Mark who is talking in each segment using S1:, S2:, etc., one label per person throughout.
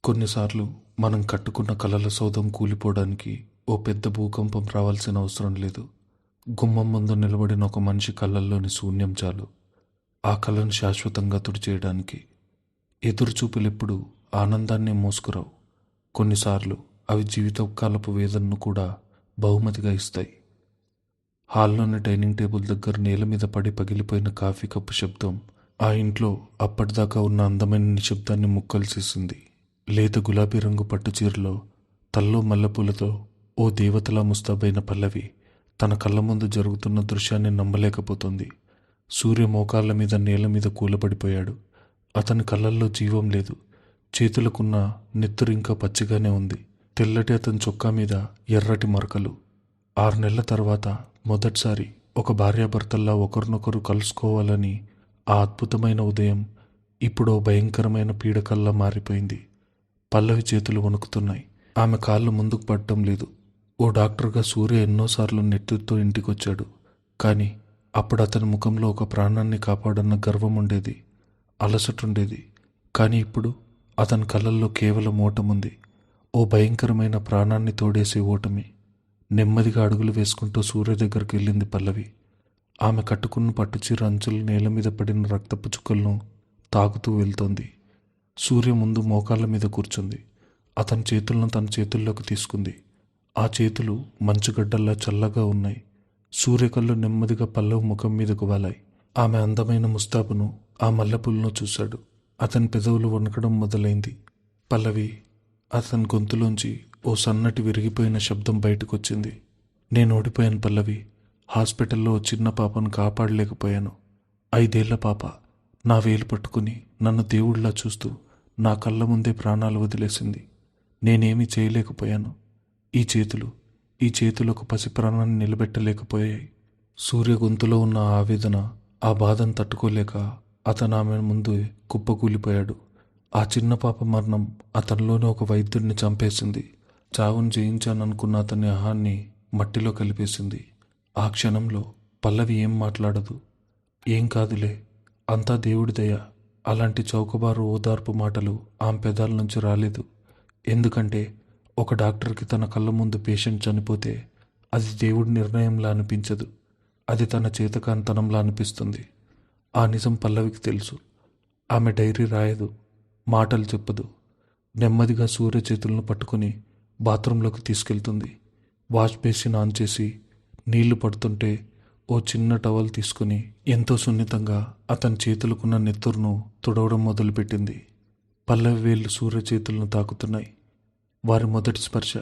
S1: కొన్నిసార్లు మనం కట్టుకున్న కలల సౌధం కూలిపోవడానికి ఓ పెద్ద భూకంపం రావాల్సిన అవసరం లేదు. గుమ్మం ముందు నిలబడిన ఒక మనిషి కళ్ళల్లోని శూన్యం చాలు ఆ కళను శాశ్వతంగా తుడిచేయడానికి. ఎదురుచూపులెప్పుడు ఆనందాన్నే మోసుకురావు. కొన్నిసార్లు అవి జీవితకాలపు వేదనను కూడా బహుమతిగా ఇస్తాయి. హాల్లోని డైనింగ్ టేబుల్ దగ్గర నేల మీద పడి పగిలిపోయిన కాఫీ కప్పు శబ్దం ఆ ఇంట్లో అప్పటిదాకా ఉన్న అందమైన నిశ్శబ్దాన్ని ముక్కలు చేసింది. లేత గులాబీ రంగు పట్టు చీరలో తల్లో మల్లెపూలతో ఓ దేవతలా ముస్తాబైన పల్లవి తన కళ్ళ ముందు జరుగుతున్న దృశ్యాన్ని నమ్మలేకపోతుంది. సూర్య మోకాళ్ళ మీద నేల మీద కూలబడిపోయాడు. అతని కళ్ళల్లో జీవం లేదు. చేతులకున్న నెత్తురు ఇంకా పచ్చిగానే ఉంది. తెల్లటి అతని చొక్కా మీద ఎర్రటి మరకలు. 6 నెలల తర్వాత మొదటిసారి ఒక భార్యాభర్తల్లా ఒకరినొకరు కలుసుకోవాలని ఆ అద్భుతమైన ఉదయం ఇప్పుడు భయంకరమైన పీడకల్లా మారిపోయింది. పల్లవి చేతులు వణుకుతున్నాయి. ఆమె కాళ్ళు ముందుకు పడటం లేదు. ఓ డాక్టర్గా సూర్య ఎన్నోసార్లు నెత్తుతో ఇంటికొచ్చాడు. కానీ అప్పుడు అతని ముఖంలో ఒక ప్రాణాన్ని కాపాడన్న గర్వం ఉండేది, అలసటుండేది. కానీ ఇప్పుడు అతని కళ్ళల్లో కేవలం ఓటముంది. ఓ భయంకరమైన ప్రాణాన్ని తోడేసే ఓటమి. నెమ్మదిగా అడుగులు వేసుకుంటూ సూర్య దగ్గరికి వెళ్ళింది పల్లవి. ఆమె కట్టుకున్న పట్టుచీర అంచులు నేల మీద పడిన రక్తపు చుక్కలను తాకుతూ వెళ్తోంది. సూర్య ముందు మోకాళ్ళ మీద కూర్చుంది. అతని చేతులను తన చేతుల్లోకి తీసుకుంది. ఆ చేతులు మంచుగడ్డల్లా చల్లగా ఉన్నాయి. సూర్యకళ్ళు నెమ్మదిగా పల్లవి ముఖం మీదకు వాలాయి. ఆమె అందమైన ముస్తాబును, ఆ మల్లెపూలను చూశాడు. అతని పెదవులు వణకడం మొదలైంది. పల్లవి. అతని గొంతులోంచి ఓ సన్నటి విరిగిపోయిన శబ్దం బయటకొచ్చింది. నేను ఓడిపోయాను పల్లవి. హాస్పిటల్లో ఓ చిన్న పాపను కాపాడలేకపోయాను. 5 ఏళ్ల పాప నా వేలు పట్టుకుని నన్ను దేవుడిలా చూస్తూ నా కళ్ళ ముందే ప్రాణాలు వదిలేసింది. నేనేమీ చేయలేకపోయాను. ఈ చేతులు ఒక పసి ప్రాణాన్ని నిలబెట్టలేకపోయాయి. సూర్య గొంతులో ఉన్న ఆవేదన, ఆ బాధను తట్టుకోలేక అతను ఆమె ముందు కుప్పకూలిపోయాడు. ఆ చిన్న పాప మరణం అతనిలోని ఒక వైద్యుడిని చంపేసింది. చావును జయించాననుకున్న అతని అహాన్ని మట్టిలో కలిపేసింది. ఆ క్షణంలో పల్లవి ఏం మాట్లాడదు. ఏం కాదులే, అంతా దేవుడి దయ. అలాంటి చౌకబారు ఓదార్పు మాటలు ఆమె పెదాల నుంచి రాలేదు. ఎందుకంటే ఒక డాక్టర్కి తన కళ్ళ ముందు పేషెంట్ చనిపోతే అది దేవుడి నిర్ణయంలా అనిపించదు. అది తన చేతకాంతనంలా అనిపిస్తుంది. ఆ నిజం పల్లవికి తెలుసు. ఆమె డైరీ రాయదు, మాటలు చెప్పదు. నెమ్మదిగా సూర్య చేతులను పట్టుకుని బాత్రూంలోకి తీసుకెళ్తుంది. వాష్ బేసిన్ ఆన్ చేసి నీళ్లు పడుతుంటే ఓ చిన్న టవల్ తీసుకుని ఎంతో సున్నితంగా అతని చేతులకున్న నెత్తురును తుడవడం మొదలుపెట్టింది. పల్లవి వేళ్లు సూర్య చేతులను తాకుతున్నాయి. వారి మొదటి స్పర్శ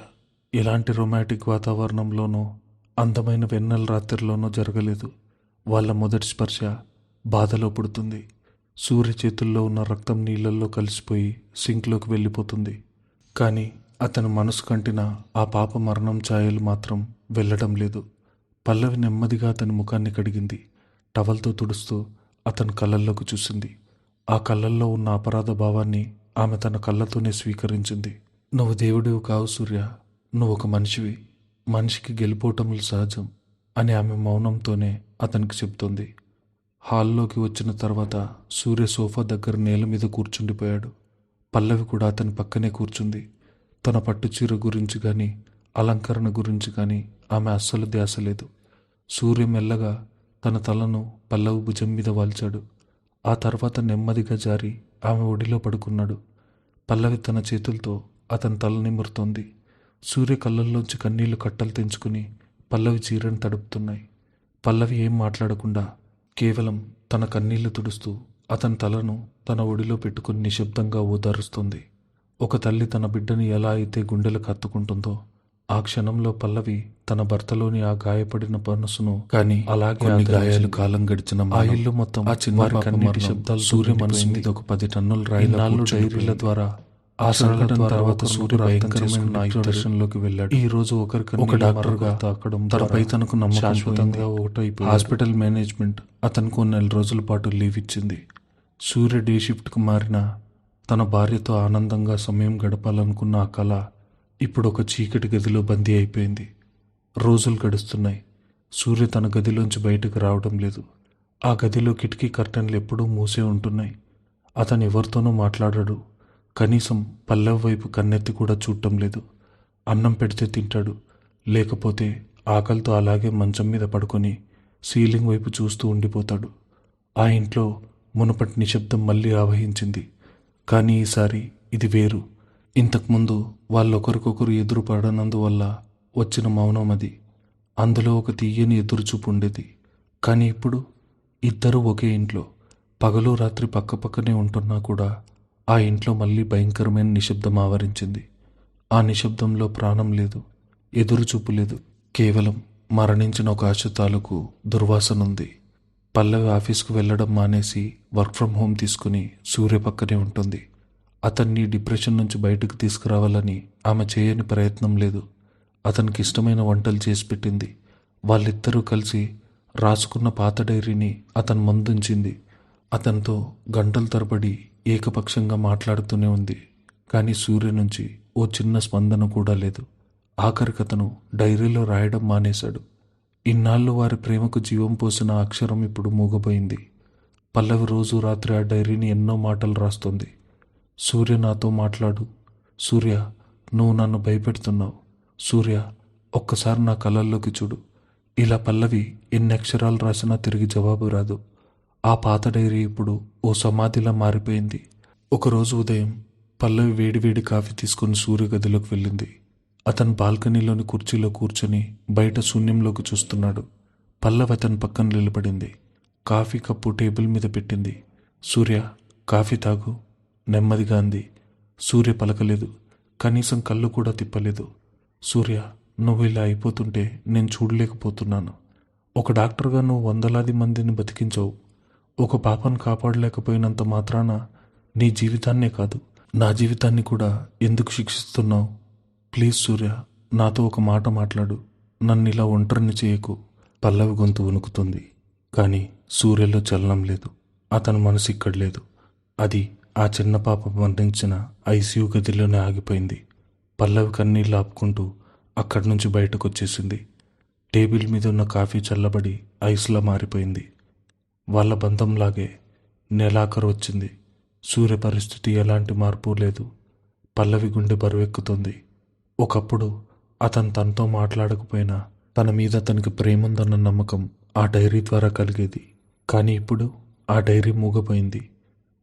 S1: ఎలాంటి రొమాంటిక్ వాతావరణంలోనో, అందమైన వెన్నెల రాత్రిలోనో జరగలేదు. వాళ్ళ మొదటి స్పర్శ బాధలో పుడుతుంది. సూర్య చేతుల్లో ఉన్న రక్తం నీళ్లలో కలిసిపోయి సింక్లోకి వెళ్ళిపోతుంది. కానీ అతని మనసు కంటిన ఆ పాప మరణం ఛాయలు మాత్రం వెళ్ళడం లేదు. పల్లవి నెమ్మదిగా అతని ముఖాన్ని కడిగింది. టవల్తో తుడుస్తూ అతని కళ్ళల్లోకి చూసింది. ఆ కళ్ళల్లో ఉన్న అపరాధ భావాన్ని ఆమె తన కళ్ళతోనే స్వీకరించింది. నువ్వు దేవుడివి కావు సూర్య, నువ్వు ఒక మనిషివి. మనిషికి గెలిపోవటములు సహజం అని ఆమె మౌనంతోనే అతనికి చెప్తోంది. హాల్లోకి వచ్చిన తర్వాత సూర్య సోఫా దగ్గర నేల మీద కూర్చుండిపోయాడు. పల్లవి కూడా అతని పక్కనే కూర్చుంది. తన పట్టుచీర గురించి కానీ, అలంకరణ గురించి కానీ ఆమె అస్సలు ధ్యాస లేదు. సూర్య మెల్లగా తన తలను పల్లవి భుజం మీద వాల్చాడు. ఆ తర్వాత నెమ్మదిగా జారి ఆమె ఒడిలో పడుకున్నాడు. పల్లవి తన చేతులతో అతని తల నిమురుతోంది. సూర్య కళ్ళల్లోంచి కన్నీళ్లు కట్టలు తెంచుకుని పల్లవి చీరను తడుపుతున్నాయి. పల్లవి ఏం మాట్లాడకుండా కేవలం తన కన్నీళ్లు తుడుస్తూ అతని తలను తన ఒడిలో పెట్టుకుని నిశ్శబ్దంగా ఓదారుస్తుంది. ఒక తల్లి తన బిడ్డని ఎలా అయితే గుండెలకు హత్తుకుంటుందో, ఆ క్షణంలో పల్లవి తన భర్తలోని ఆ గాయపడిన మనసును కానీ అలాగే గాయాలు కాలం గడిచిన ఆ ఇల్లు మొత్తం ఆ చిన్న శబ్దాలు సూర్య మనసు మీద ఒక 10 టన్నుల రాయినాళ్ళు డైరీల ద్వారా ఆ సంఘటన తర్వాత సూర్య భయంకరమైన డిప్రెషన్లోకి వెళ్ళాడు. ఈ రోజు ఒక డాక్టర్గా తాకడం తనపై తనకు నమ్మకం శాశ్వతంగా ఒకటైపోయి హాస్పిటల్ మేనేజ్మెంట్ అతనికి 1 నెల రోజుల పాటు లీవ్ ఇచ్చింది. సూర్య డే షిఫ్ట్కి మారిన తన భార్యతో ఆనందంగా సమయం గడపాలనుకున్న ఆ కళ ఇప్పుడు ఒక చీకటి గదిలో బందీ అయిపోయింది. రోజులు గడుస్తున్నాయి. సూర్య తన గదిలోంచి బయటకు రావడం లేదు. ఆ గదిలో కిటికీ కర్టెన్లు ఎప్పుడూ మూసే ఉంటున్నాయి. అతను ఎవరితోనూ మాట్లాడడు. కనీసం పల్లవి వైపు కన్నెత్తి కూడా చూడటం లేదు. అన్నం పెడితే తింటాడు, లేకపోతే ఆకలితో అలాగే మంచం మీద పడుకొని సీలింగ్ వైపు చూస్తూ ఉండిపోతాడు. ఆ ఇంట్లో మునుపటి నిశ్శబ్దం మళ్ళీ ఆవహించింది. కానీ ఈసారి ఇది వేరు. ఇంతకుముందు వాళ్ళొకరికొకరు ఎదురు పడనందువల్ల వచ్చిన మౌనం అది. అందులో ఒక తీయని ఎదురుచూపు ఉండేది. కానీ ఇప్పుడు ఇద్దరూ ఒకే ఇంట్లో పగలు రాత్రి పక్కపక్కనే ఉంటున్నా కూడా ఆ ఇంట్లో మళ్ళీ భయంకరమైన నిశ్శబ్దం ఆవరించింది. ఆ నిశ్శబ్దంలో ప్రాణం లేదు, ఎదురుచూపు లేదు. కేవలం మరణించిన ఒక ఆశ తాలూకు దుర్వాసనుంది. పల్లవి ఆఫీస్కు వెళ్ళడం మానేసి వర్క్ ఫ్రం హోమ్ తీసుకుని సూర్య పక్కనే ఉంటుంది. అతన్ని డిప్రెషన్ నుంచి బయటకు తీసుకురావాలని ఆమె చేయని ప్రయత్నం లేదు. అతనికి ఇష్టమైన వంటలు చేసి పెట్టింది. వాళ్ళిద్దరూ కలిసి రాసుకున్న పాత డైరీని అతని ముందుంచింది. అతనితో గంటల తరబడి ఏకపక్షంగా మాట్లాడుతూనే ఉంది. కానీ సూర్య నుంచి ఓ చిన్న స్పందన కూడా లేదు. ఆఖరికి అతను డైరీలో రాయడం మానేశాడు. ఇన్నాళ్ళు వారి ప్రేమకు జీవం పోసిన ఆ అక్షరం ఇప్పుడు మూగపోయింది. పల్లవి రోజు రాత్రి ఆ డైరీని ఎన్నో మాటలు రాస్తుంది. సూర్య, నాతో మాట్లాడు. సూర్య, నువ్వు నన్ను భయపెడుతున్నావు. సూర్య, ఒక్కసారి నా కళ్ళల్లోకి చూడు. ఇలా పల్లవి ఎన్ని అక్షరాలు రాసినా తిరిగి జవాబు రాదు. ఆ పాత డైరీ ఇప్పుడు ఓ సమాధిలా మారిపోయింది. ఒకరోజు ఉదయం పల్లవి వేడివేడి కాఫీ తీసుకుని సూర్య గదిలోకి వెళ్ళింది. అతను బాల్కనీలోని కుర్చీలో కూర్చొని బయట శూన్యంలోకి చూస్తున్నాడు. పల్లవి అతని పక్కన నిలబడింది. కాఫీ కప్పు టేబుల్ మీద పెట్టింది. సూర్య, కాఫీ తాగు, నెమ్మదిగా అంది. సూర్య పలకలేదు. కనీసం కళ్ళు కూడా తిప్పలేదు. సూర్య, నువ్వు ఇలా అయిపోతుంటే నేను చూడలేకపోతున్నాను. ఒక డాక్టర్గా నువ్వు వందలాది మందిని బతికించావు. ఒక పాపను కాపాడలేకపోయినంత మాత్రాన నీ జీవితాన్నే కాదు, నా జీవితాన్ని కూడా ఎందుకు శిక్షిస్తున్నావు? ప్లీజ్ సూర్య, నాతో ఒక మాట మాట్లాడు. నన్ను ఇలా ఒంటరిని చేయకు. పల్లవి గొంతు వణుకుతుంది. కానీ సూర్యలో చలనం లేదు. అతని మనసు ఇక్కడ లేదు. అది ఆ చిన్న పాప మరణించిన ఐసీయూ గదిలోనే ఆగిపోయింది. పల్లవి కన్నీళ్ళు ఆపుకుంటూ అక్కడి నుంచి బయటకు వచ్చేసింది. టేబుల్ మీద ఉన్న కాఫీ చల్లబడి ఐస్లా మారిపోయింది. వాళ్ళ బంధంలాగే నెలాఖరు వచ్చింది. సూర్య పరిస్థితి ఎలాంటి మార్పు లేదు. పల్లవి గుండె బరువెక్కుతుంది. ఒకప్పుడు అతను తనతో మాట్లాడకపోయినా తన మీద అతనికి ప్రేమ ఉందన్న నమ్మకం ఆ డైరీ ద్వారా కలిగేది. కానీ ఇప్పుడు ఆ డైరీ మూగపోయింది.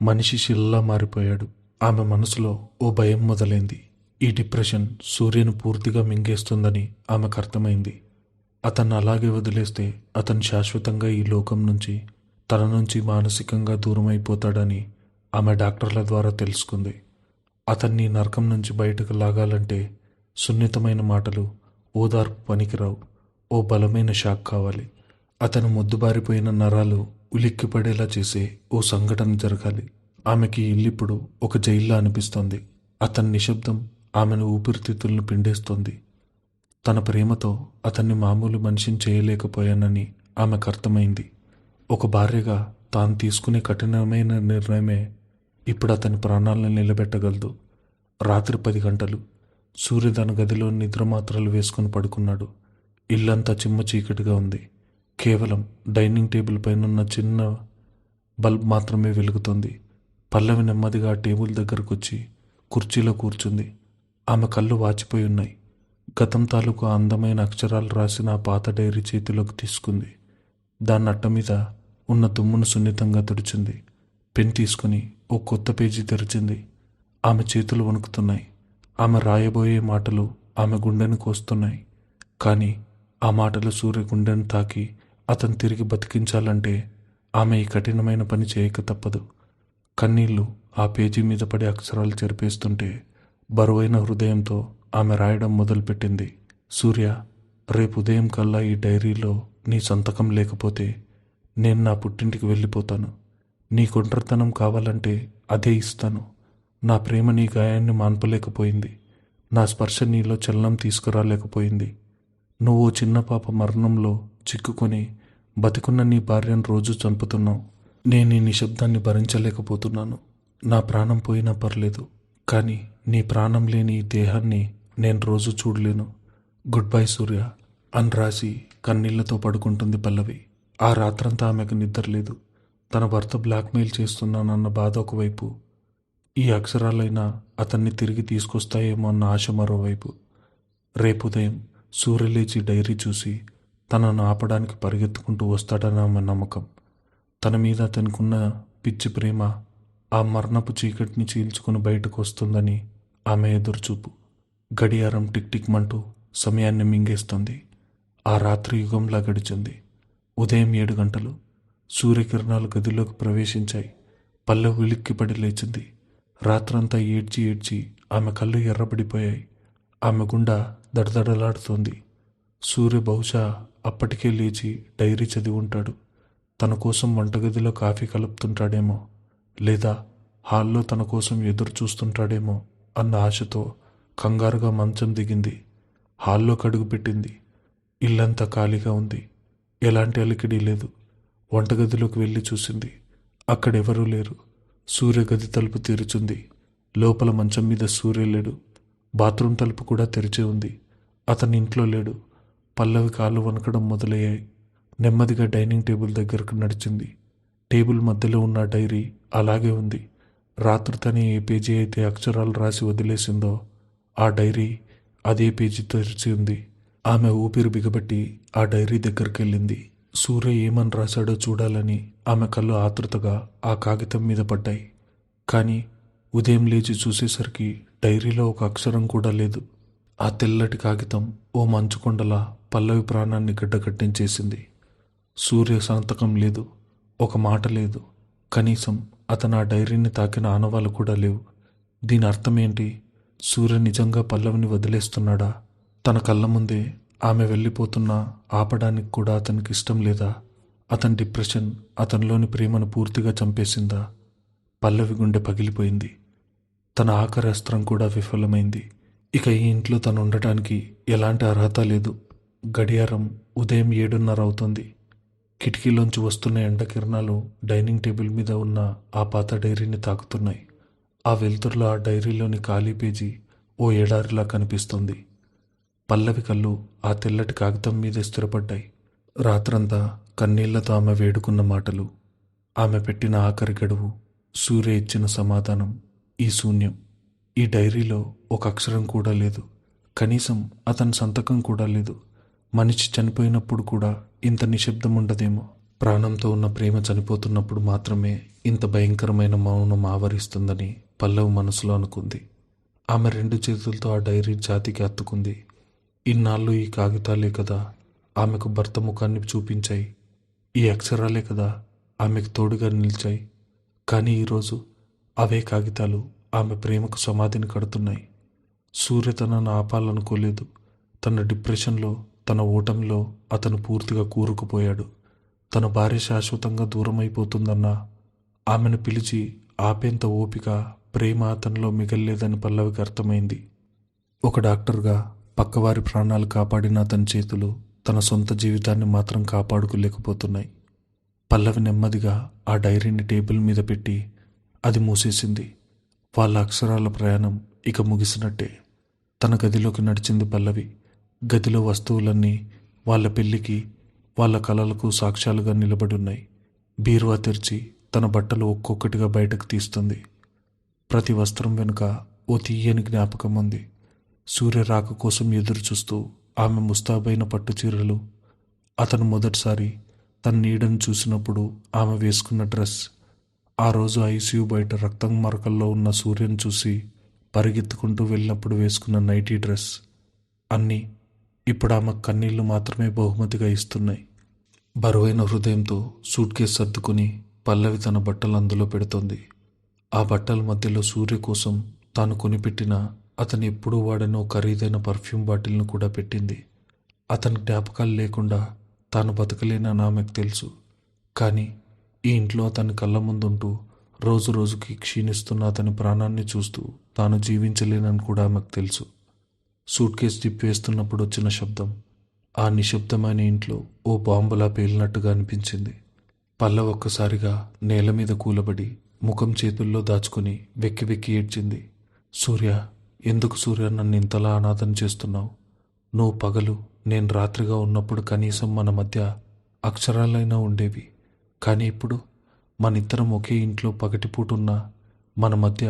S1: మనిషి శిలలా మారిపోయాడు. ఆమె మనసులో ఓ భయం మొదలైంది. ఈ డిప్రెషన్ సూర్యను పూర్తిగా మింగేస్తుందని ఆమెకు అర్థమైంది. అతన్ని అలాగే వదిలేస్తే అతను శాశ్వతంగా ఈ లోకం నుంచి, తన నుంచి మానసికంగా దూరం అయిపోతాడని ఆమె డాక్టర్ల ద్వారా తెలుసుకుంది. అతన్ని నరకం నుంచి బయటకు లాగాలంటే సున్నితమైన మాటలు, ఓదార్పు పనికిరావు. ఓ బలమైన షాక్ కావాలి. అతను మొద్దుబారిపోయిన నరాలు ఉలిక్కిపడేలా చేసే ఓ సంఘటన జరగాలి. ఆమెకి ఇల్లిప్పుడు ఒక జైల్లో అనిపిస్తోంది. అతని నిశ్శబ్దం ఆమెను ఊపిరితిత్తులను పిండేస్తోంది. తన ప్రేమతో అతన్ని మామూలు మనిషిని చేయలేకపోయానని ఆమెకు అర్థమైంది. ఒక భార్యగా తాను తీసుకునే కఠినమైన నిర్ణయమే ఇప్పుడు అతని ప్రాణాలను నిలబెట్టగలదు. రాత్రి 10 గంటలు. సూర్య తన గదిలో నిద్రమాత్రలు వేసుకుని పడుకున్నాడు. ఇల్లంతా చిమ్మ చీకటిగా ఉంది. కేవలం డైనింగ్ టేబుల్ పైనున్న చిన్న బల్బ్ మాత్రమే వెలుగుతోంది. పల్లవి నెమ్మదిగా ఆ టేబుల్ దగ్గరకు వచ్చి కుర్చీలో కూర్చుంది. ఆమె కళ్ళు వాచిపోయి ఉన్నాయి. గతం తాలూకు అందమైన అక్షరాలు రాసిన ఆ పాత డైరీ చేతిలోకి తీసుకుంది. దాని అట్ట మీద ఉన్న దుమ్మును సున్నితంగా తుడిచింది. పెన్ తీసుకుని ఓ కొత్త పేజీ తెరిచింది. ఆమె చేతులు వణుకుతున్నాయి. ఆమె రాయబోయే మాటలు ఆమె గుండెను కోస్తున్నాయి. కానీ ఆ మాటలు సూర్య గుండెను తాకి అతను తిరిగి బతికించాలంటే ఆమె ఈ కఠినమైన పని చేయక తప్పదు. కన్నీళ్లు ఆ పేజీ మీద పడి అక్షరాలు చెరిపేస్తుంటే బరువైన హృదయంతో ఆమె రాయడం మొదలుపెట్టింది. సూర్య, రేపు ఉదయం కల్లా ఈ డైరీలో నీ సంతకం లేకపోతే నేను నా పుట్టింటికి వెళ్ళిపోతాను. నీ ఒంటరితనం కావాలంటే అదే ఇస్తాను. నా ప్రేమ నీ గాయాన్ని మాన్పలేకపోయింది. నా స్పర్శ నీలో చలనం తీసుకురాలేకపోయింది. నువ్వు చిన్న పాప మరణంలో చిక్కుకొని బతికున్న నీ భార్యను రోజు చంపుతున్నావు. నేను ఈ నిశ్శబ్దాన్ని భరించలేకపోతున్నాను. నా ప్రాణం పోయినా పర్లేదు, కానీ నీ ప్రాణం లేని ఈ దేహాన్ని నేను రోజు చూడలేను. గుడ్ బై సూర్య అని రాసి కన్నీళ్లతో పడుకుంటుంది పల్లవి. ఆ రాత్రంతా ఆమెకు నిద్ర లేదు. తన భర్త బ్లాక్మెయిల్ చేస్తున్నానన్న బాధ ఒకవైపు, ఈ అక్షరాలైనా అతన్ని తిరిగి తీసుకొస్తాయేమో అన్న ఆశ మరోవైపు. రేపు ఉదయం సూర్య లేచి డైరీ చూసి తనను ఆపడానికి పరిగెత్తుకుంటూ వస్తాడని ఆమె నమ్మకం. తన మీద అతనికున్న పిచ్చి ప్రేమ ఆ మరణపు చీకటిని చీల్చుకుని బయటకు వస్తుందని ఆమె ఎదురుచూపు. గడియారం టిక్ టిక్ మంటూ సమయాన్ని మింగేస్తుంది. ఆ రాత్రి యుగంలా గడిచింది. ఉదయం 7 గంటలు. సూర్యకిరణాలు గదిలోకి ప్రవేశించాయి. పల్లె ఉలిక్కిపడి లేచింది. రాత్రంతా ఏడ్చి ఏడ్చి ఆమె కళ్ళు ఎర్రబడిపోయాయి. ఆమె గుండె దడదడలాడుతోంది. సూర్య బహుశా అప్పటికే లేచి డైరీ చదివి ఉంటాడు. తన కోసం వంటగదిలో కాఫీ కలుపుతుంటాడేమో, లేదా హాల్లో తన కోసం ఎదురు చూస్తుంటాడేమో అన్న ఆశతో కంగారుగా మంచం దిగింది. హాల్లో కడుగుపెట్టింది. ఇల్లంతా ఖాళీగా ఉంది. ఎలాంటి అలికిడి లేదు. వంటగదిలోకి వెళ్ళి చూసింది. అక్కడెవరూ లేరు. సూర్య గది తలుపు తెరుచుంది. లోపల మంచం మీద సూర్య లేడు. బాత్రూమ్ తలుపు కూడా తెరిచే ఉంది. అతని ఇంట్లో లేడు. పల్లవి కాళ్ళు వణకడం మొదలయ్యాయి. నెమ్మదిగా డైనింగ్ టేబుల్ దగ్గరకు నడిచింది. టేబుల్ మధ్యలో ఉన్న డైరీ అలాగే ఉంది. రాత్రి తను ఏ పేజీ అయితే అక్షరాలు రాసి వదిలేసిందో ఆ డైరీ అదే పేజీ తెరిచి ఉంది. ఆమె ఊపిరి బిగబట్టి ఆ డైరీ దగ్గరికి వెళ్ళింది. సూర్య ఏమని రాశాడో చూడాలని ఆమె కళ్ళు ఆతృతగా ఆ కాగితం మీద పడ్డాయి. కానీ ఉదయం లేచి చూసేసరికి డైరీలో ఒక అక్షరం కూడా లేదు. ఆ తెల్లటి కాగితం ఓ మంచుకొండలా పల్లవి ప్రాణాన్ని గడ్డకట్టించేసింది. సూర్య సంతకం లేదు. ఒక మాట లేదు. కనీసం అతను ఆ డైరీని తాకిన ఆనవాలు కూడా లేవు. దీని అర్థమేంటి? సూర్య నిజంగా పల్లవిని వదిలేస్తున్నాడా? తన కళ్ళ ముందే ఆమె వెళ్ళిపోతున్నా ఆపడానికి కూడా అతనికి ఇష్టం లేదా? అతని డిప్రెషన్ అతనిలోని ప్రేమను పూర్తిగా చంపేసిందా? పల్లవి గుండె పగిలిపోయింది. తన ఆఖరి అస్త్రం కూడా విఫలమైంది. ఇక ఈ ఇంట్లో తను ఉండటానికి ఎలాంటి అర్హత లేదు. గడియారం ఉదయం 7:30 అవుతుంది. కిటికీలోంచి వస్తున్న ఎండకిరణాలు డైనింగ్ టేబుల్ మీద ఉన్న ఆ పాత డైరీని తాకుతున్నాయి. ఆ వెలుతురులో ఆ డైరీలోని ఖాళీ పేజీ ఓ ఎడారిలా కనిపిస్తుంది. పల్లవి కళ్ళు ఆ తెల్లటి కాగితం మీద స్థిరపడ్డాయి. రాత్రంతా కన్నీళ్లతో ఆమె వేడుకున్న మాటలు, ఆమె పెట్టిన ఆఖరి గడువు, సూర్య ఇచ్చిన సమాధానం, ఈ శూన్యం. ఈ డైరీలో ఒక అక్షరం కూడా లేదు. కనీసం అతని సంతకం కూడా లేదు. మనిషి చనిపోయినప్పుడు కూడా ఇంత నిశ్శబ్దం ఉండదేమో. ప్రాణంతో ఉన్న ప్రేమ చనిపోతున్నప్పుడు మాత్రమే ఇంత భయంకరమైన మౌనం ఆవరిస్తుందని పల్లవి మనసులో అనుకుంది. ఆమె 2 చేతులతో ఆ డైరీ ఛాతీకి హత్తుకుంది. ఇన్నాళ్ళు ఈ కాగితాలే కదా ఆమెకు భర్త ముఖాన్ని చూపించాయి. ఈ అక్షరాలే కదా ఆమెకు తోడుగా నిలిచాయి. కానీ ఈరోజు అవే కాగితాలు ఆమె ప్రేమకు సమాధిని కడుతున్నాయి. సూర్య తనను ఆపాలనుకోలేదు. తన డిప్రెషన్లో, తన ఓటమిలో అతను పూర్తిగా కూరుకుపోయాడు. తన భార్య శాశ్వతంగా దూరమైపోతుందన్నా ఆమెను పిలిచి ఆపేంత ఓపిక, ప్రేమ అతనిలో మిగల్లేదని పల్లవికి అర్థమైంది. ఒక డాక్టర్గా పక్కవారి ప్రాణాలు కాపాడిన అతని చేతులు తన సొంత జీవితాన్ని మాత్రం కాపాడుకోలేకపోతున్నాయి. పల్లవి నెమ్మదిగా ఆ డైరీని టేబుల్ మీద పెట్టి అది మూసేసింది. వాళ్ళ అక్షరాల ప్రయాణం ఇక ముగిసినట్టే. తన గదిలోకి నడిచింది పల్లవి. గదిలో వస్తువులన్నీ వాళ్ళ పెళ్లికి, వాళ్ళ కలలకు సాక్ష్యాలుగా నిలబడున్నాయి. బీరువా తెరిచి తన బట్టలు ఒక్కొక్కటిగా బయటకు తీస్తుంది. ప్రతి వస్త్రం వెనుక ఓ తీయని జ్ఞాపకం ఉంది. సూర్య రాక కోసం ఎదురు చూస్తూ ఆమె ముస్తాబైన పట్టు చీరలు, అతను మొదటిసారి తన నీడను చూసినప్పుడు ఆమె వేసుకున్న డ్రెస్, ఆ రోజు ఐసీయూ బయట రక్తం మరకల్లో ఉన్న సూర్యను చూసి పరిగెత్తుకుంటూ వెళ్ళినప్పుడు వేసుకున్న నైటీ డ్రెస్, అన్నీ ఇప్పుడు ఆమె కన్నీళ్లు మాత్రమే బహుమతిగా ఇస్తున్నాయి. బరువైన హృదయంతో సూట్ కేసు సర్దుకుని పల్లవి తన బట్టలు అందులో పెడుతోంది. ఆ బట్టల మధ్యలో సూర్య కోసం తాను కొనిపెట్టిన, అతను ఎప్పుడూ వాడనో ఖరీదైన పర్ఫ్యూమ్ బాటిల్ను కూడా పెట్టింది. అతని జ్ఞాపకాలు లేకుండా తాను బతకలేనని ఆమెకు తెలుసు. కానీ ఈ ఇంట్లో అతని కళ్ళ ముందుంటూ రోజు రోజుకి క్షీణిస్తున్న అతని ప్రాణాన్ని చూస్తూ తాను జీవించలేనని కూడా ఆమెకు తెలుసు. సూట్ కేసు జిప్ వేస్తున్నప్పుడు వచ్చిన శబ్దం ఆ నిశ్శబ్దమైన ఇంట్లో ఓ బాంబులా పేలినట్టుగా అనిపించింది. పల్లవి ఒక్కసారిగా నేల మీద కూలబడి ముఖం చేతుల్లో దాచుకుని వెక్కి వెక్కి ఏడ్చింది. సూర్య, ఎందుకు సూర్య నన్ను ఇంతలా అనాథం చేస్తున్నావు? నువ్వు పగలు, నేను రాత్రిగా ఉన్నప్పుడు కనీసం మన మధ్య అక్షరాలైనా ఉండేవి. కానీ ఇప్పుడు మనిద్దరం ఒకే ఇంట్లో పగటిపూటున్నా మన మధ్య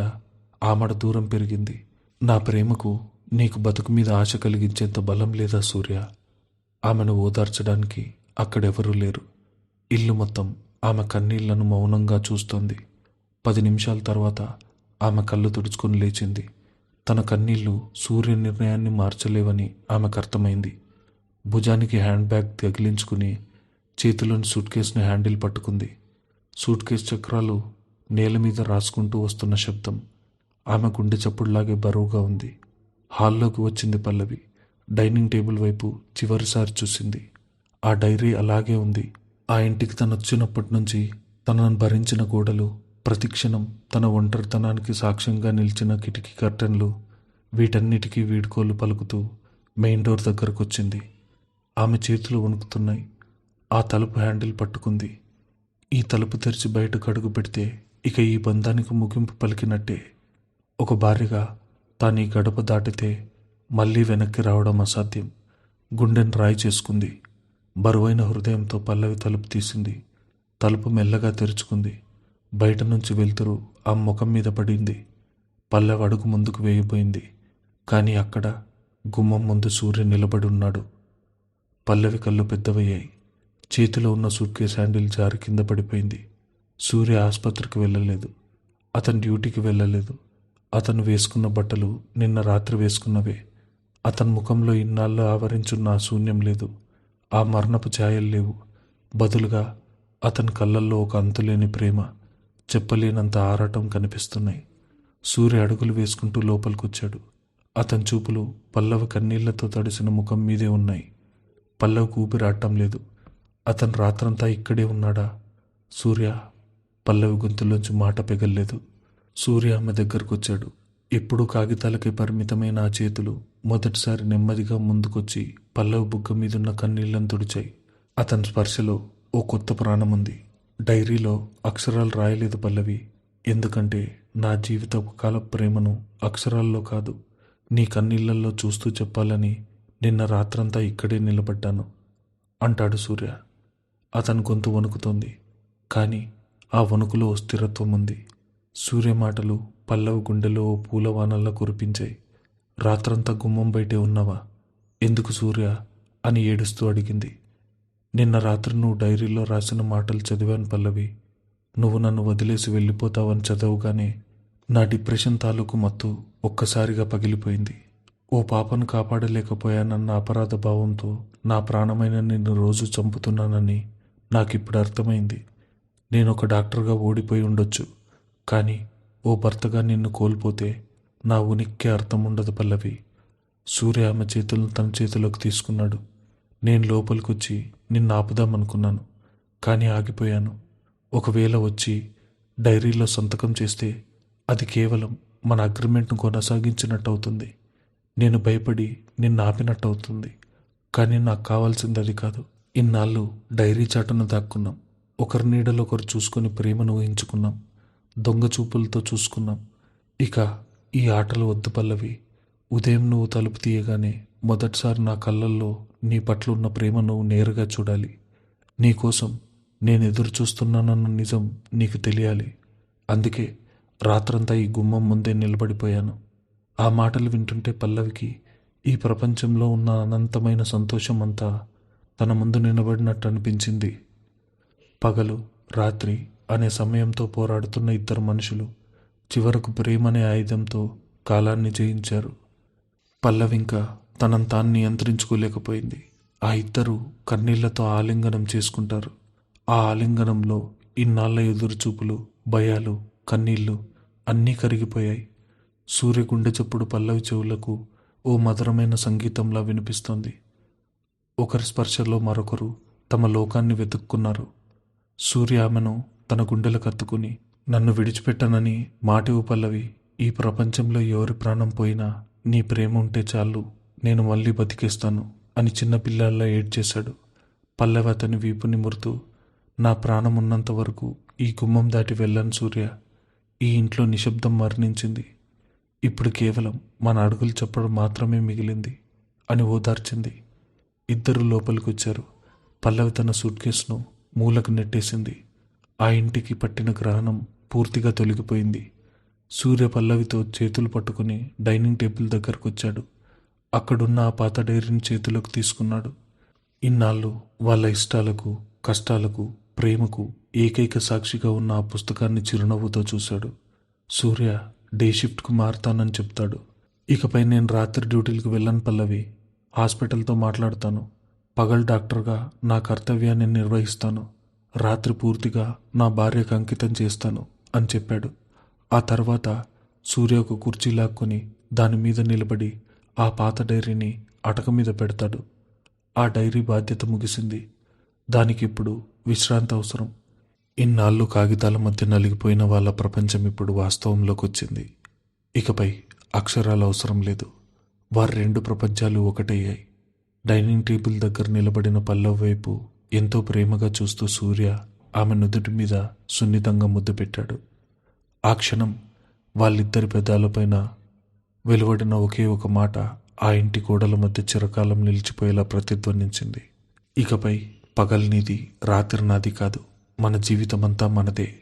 S1: ఆమడ దూరం పెరిగింది. నా ప్రేమకు నీకు బతుకు మీద ఆశ కలిగించేంత బలం లేదా సూర్య? ఆమెను ఓదార్చడానికి అక్కడెవరూ లేరు. ఇల్లు మొత్తం ఆమె కన్నీళ్లను మౌనంగా చూస్తోంది. 10 నిమిషాల తర్వాత ఆమె కళ్ళు తుడుచుకొని లేచింది. తన కన్నీళ్లు సూర్య నిర్ణయాన్ని మార్చలేవని ఆమెకు అర్థమైంది. భుజానికి హ్యాండ్ బ్యాగ్ తగిలించుకుని చేతిలోని సూట్ కేసుని హ్యాండిల్ పట్టుకుంది. సూట్ కేసు చక్రాలు నేల మీద రాసుకుంటూ వస్తున్న శబ్దం ఆమె గుండె చప్పుడులాగే బరువుగా ఉంది. హాల్లోకి వచ్చింది పల్లవి. డైనింగ్ టేబుల్ వైపు చివరిసారి చూసింది. ఆ డైరీ అలాగే ఉంది. ఆ ఇంటికి తనొచ్చినప్పటి నుంచి తనను భరించిన గోడలు, ప్రతిక్షణం తన ఒంటరితనానికి సాక్ష్యంగా నిలిచిన కిటికీ కర్టెన్లు, వీటన్నిటికీ వీడ్కోలు పలుకుతూ మెయిన్ డోర్ దగ్గరకు వచ్చింది. ఆమె చేతులు వణుకుతున్నాయి. ఆ తలుపు హ్యాండిల్ పట్టుకుంది. ఈ తలుపు తెరిచి బయటకు అడుగు పెడితే ఇక ఈ బంధానికి ముగింపు పలికినట్టే. ఒక భార్యగా తాను ఈ గడప దాటితే మళ్ళీ వెనక్కి రావడం అసాధ్యం. గుండెను రాయి చేసుకుంది. బరువైన హృదయంతో పల్లవి తలుపు తీసింది. తలుపు మెల్లగా తెరుచుకుంది. బయట నుంచి వెలుతురు ఆ ముఖం మీద పడింది. పల్లవి అడుగు ముందుకు వేయబోయింది. కానీ అక్కడ గుమ్మం ముందు సూర్య నిలబడి ఉన్నాడు. పల్లవి కళ్ళు పెద్దవయ్యాయి. చేతిలో ఉన్న సూట్ కేస్ హ్యాండిల్ జారి కింద పడిపోయింది. సూర్య ఆసుపత్రికి వెళ్ళలేదు. అతను డ్యూటీకి వెళ్ళలేదు. అతను వేసుకున్న బట్టలు నిన్న రాత్రి వేసుకున్నవే. అతని ముఖంలో ఇన్నాళ్ళు ఆవరించున్న ఆ శూన్యం లేదు. ఆ మరణపు ఛాయలు లేవు. బదులుగా అతని కళ్ళల్లో ఒక అంతులేని ప్రేమ, చెప్పలేనంత ఆరాటం కనిపిస్తున్నాయి. సూర్య అడుగులు వేసుకుంటూ లోపలికొచ్చాడు. అతని చూపులు పల్లవి కన్నీళ్లతో తడిసిన ముఖం మీదే ఉన్నాయి. పల్లవికి ఊపిరాడటం లేదు. అతను రాత్రంతా ఇక్కడే ఉన్నాడా? సూర్య. పల్లవి గొంతులోంచి మాట పెగల్లేదు. సూర్య ఆమె దగ్గరకు వచ్చాడు. ఎప్పుడూ కాగితాలకే పరిమితమైన ఆ చేతులు మొదటిసారి నెమ్మదిగా ముందుకొచ్చి పల్లవి బుగ్గ మీదున్న కన్నీళ్లను తుడిచాయి. అతని స్పర్శలో ఓ కొత్త ప్రాణం ఉంది. డైరీలో అక్షరాలు రాయలేదు పల్లవి. ఎందుకంటే నా జీవితపు కాల ప్రేమను అక్షరాల్లో కాదు, నీ కన్నీళ్లలో చూస్తూ చెప్పాలని నిన్న రాత్రంతా ఇక్కడే నిలబడ్డాను అంటాడు సూర్య. అతని గొంతు వణుకుతోంది. కానీ ఆ వణుకులో ఓ స్థిరత్వం ఉంది. సూర్య మాటలు పల్లవి గుండెలో ఓ పూలవానల్లా కురిపించాయి. రాత్రంతా గుమ్మం బయటే ఉన్నావా? ఎందుకు సూర్య అని ఏడుస్తూ అడిగింది. నిన్న రాత్రి నువ్వు డైరీలో రాసిన మాటలు చదివాను పల్లవి. నువ్వు నన్ను వదిలేసి వెళ్ళిపోతావని చదవగానే నా డిప్రెషన్ తాలూకు మత్తు ఒక్కసారిగా పగిలిపోయింది. ఓ పాపను కాపాడలేకపోయానన్న అపరాధ భావంతో నా ప్రాణమైన నిన్ను రోజు చంపుతున్నానని నాకిప్పుడు అర్థమైంది. నేను ఒక డాక్టర్గా ఓడిపోయి ఉండొచ్చు, కానీ ఓ భర్తగా నిన్ను కోల్పోతే నా ఉనిక్కే అర్థం ఉండదు పల్లవి. సూర్య ఆమె చేతులను తన చేతిలోకి తీసుకున్నాడు. నేను లోపలికొచ్చి నిన్ను ఆపుదామనుకున్నాను, కానీ ఆగిపోయాను. ఒకవేళ వచ్చి డైరీలో సంతకం చేస్తే అది కేవలం మన అగ్రిమెంట్ను కొనసాగించినట్టు అవుతుంది. నేను భయపడి నిన్ను ఆపినట్టు అవుతుంది. కానీ నాకు కావాల్సింది అది కాదు. ఇన్నాళ్ళు డైరీ చాటును దాక్కున్నాం. ఒకరి నీడలో ఒకరు చూసుకొని ప్రేమను ఊహించుకున్నాం. దొంగ చూపులతో చూసుకున్నాం. ఇక ఈ ఆటలు వద్దు పల్లవి. ఉదయం నువ్వు తలుపు తీయగానే మొదటిసారి నా కళ్ళల్లో నీ పట్ల ఉన్న ప్రేమ నువ్వు నేరుగా చూడాలి. నీకోసం నేను ఎదురు చూస్తున్నానన్న నిజం నీకు తెలియాలి. అందుకే రాత్రంతా ఈ గుమ్మం ముందే నిలబడిపోయాను. ఆ మాటలు వింటుంటే పల్లవికి ఈ ప్రపంచంలో ఉన్న అనంతమైన సంతోషం అంతా తన ముందు నిలబడినట్టు అనిపించింది. పగలు రాత్రి అనే సమయంతో పోరాడుతున్న ఇద్దరు మనుషులు చివరకు ప్రేమనే ఆయుధంతో కాలాన్ని జయించారు. పల్లవి ఇంకా తనను తాను నియంత్రించుకోలేకపోయింది. ఆ ఇద్దరు కన్నీళ్లతో ఆలింగనం చేసుకుంటారు. ఆ ఆలింగనంలో ఇన్నాళ్ల ఎదురుచూపులు, భయాలు, కన్నీళ్లు అన్నీ కరిగిపోయాయి. సూర్య గుండె చప్పుడు పల్లవి చెవులకు ఓ మధురమైన సంగీతంలా వినిపిస్తోంది. ఒకరి స్పర్శలో మరొకరు తమ లోకాన్ని వెతుక్కున్నారు. సూర్య ఆమెను తన గుండెలకు హత్తుకుని, నన్ను విడిచిపెట్టనని మాటివు పల్లవి. ఈ ప్రపంచంలో ఎవరి ప్రాణం పోయినా నీ ప్రేమ ఉంటే చాలు, నేను మళ్ళీ బతికేస్తాను అని చిన్నపిల్లల్లా ఏడ్చేశాడు. పల్లవి అతని వీపు నిమురుతూ, నా ప్రాణం ఉన్నంత వరకు ఈ గుమ్మం దాటి వెళ్ళను సూర్య. ఈ ఇంట్లో నిశ్శబ్దం మరణించింది. ఇప్పుడు కేవలం మన అడుగులు చెప్పడం మాత్రమే మిగిలింది అని ఓదార్చింది. ఇద్దరు లోపలికొచ్చారు. పల్లవి తన సూట్ కేసును మూలకు నెట్టేసింది. ఆ ఇంటికి పట్టిన గ్రహణం పూర్తిగా తొలగిపోయింది. సూర్య పల్లవితో చేతులు పట్టుకుని డైనింగ్ టేబుల్ దగ్గరకు వచ్చాడు. అక్కడున్న ఆ పాత డైరీని చేతిలోకి తీసుకున్నాడు. ఇన్నాళ్ళు వాళ్ళ ఇష్టాలకు, కష్టాలకు, ప్రేమకు ఏకైక సాక్షిగా ఉన్న ఆ పుస్తకాన్ని చిరునవ్వుతో చూశాడు. సూర్య డే షిఫ్ట్కు మారుతానని చెప్తాడు. ఇకపై నేను రాత్రి డ్యూటీలకు వెళ్ళను పల్లవి. హాస్పిటల్తో మాట్లాడతాను. పగలు డాక్టర్గా నా కర్తవ్యాన్ని నిర్వహిస్తాను. రాత్రి పూర్తిగా నా భార్యకు అంకితం చేస్తాను అని చెప్పాడు. ఆ తర్వాత సూర్య ఒక కుర్చీ లాక్కొని దాని మీద నిలబడి ఆ పాత డైరీని అటక మీద పెడతాడు. ఆ డైరీ బాధ్యత ముగిసింది. దానికి ఇప్పుడు విశ్రాంతి అవసరం. ఇన్నాళ్ళు కాగితాల మధ్య నలిగిపోయిన వాళ్ళ ప్రపంచం ఇప్పుడు వాస్తవంలోకి వచ్చింది. ఇకపై అక్షరాలు అవసరం లేదు. వారి రెండు ప్రపంచాలు ఒకటయ్యాయి. డైనింగ్ టేబుల్ దగ్గర నిలబడిన పల్లవ్ వైపు ఎంతో ప్రేమగా చూస్తూ సూర్య ఆమె నుదుటి మీద సున్నితంగా ముద్దు పెట్టాడు. ఆ క్షణం వాళ్ళిద్దరి పెదాలపైన వెలువడిన ఒకే ఒక మాట ఆ ఇంటి గోడల మధ్య చిరకాలం నిలిచిపోయేలా ప్రతిధ్వనించింది. ఇకపై పగలు నీది, రాత్రి నాది కాదు. మన జీవితమంతా మనదే.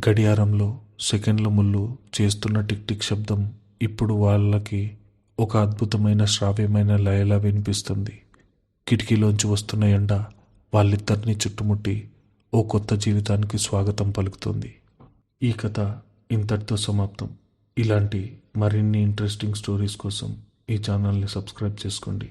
S1: గడియారంలో సెకండ్ల ముళ్ళు చేస్తున్న టిక్ టిక్ శబ్దం ఇప్పుడు వాళ్ళకి ఒక అద్భుతమైన శ్రావ్యమైన లయలా వినిపిస్తుంది. కిటికీలోంచి వస్తున్న ఎండ వాళ్ళిద్దరినీ చుట్టుముట్టి ఓ కొత్త జీవితానికి స్వాగతం పలుకుతుంది. ఈ కథ ఇంతటితో సమాప్తం. ఇలాంటి మరిన్ని ఇంట్రెస్టింగ్ స్టోరీస్ కోసం ఈ ఛానల్ని సబ్స్క్రైబ్ చేసుకోండి.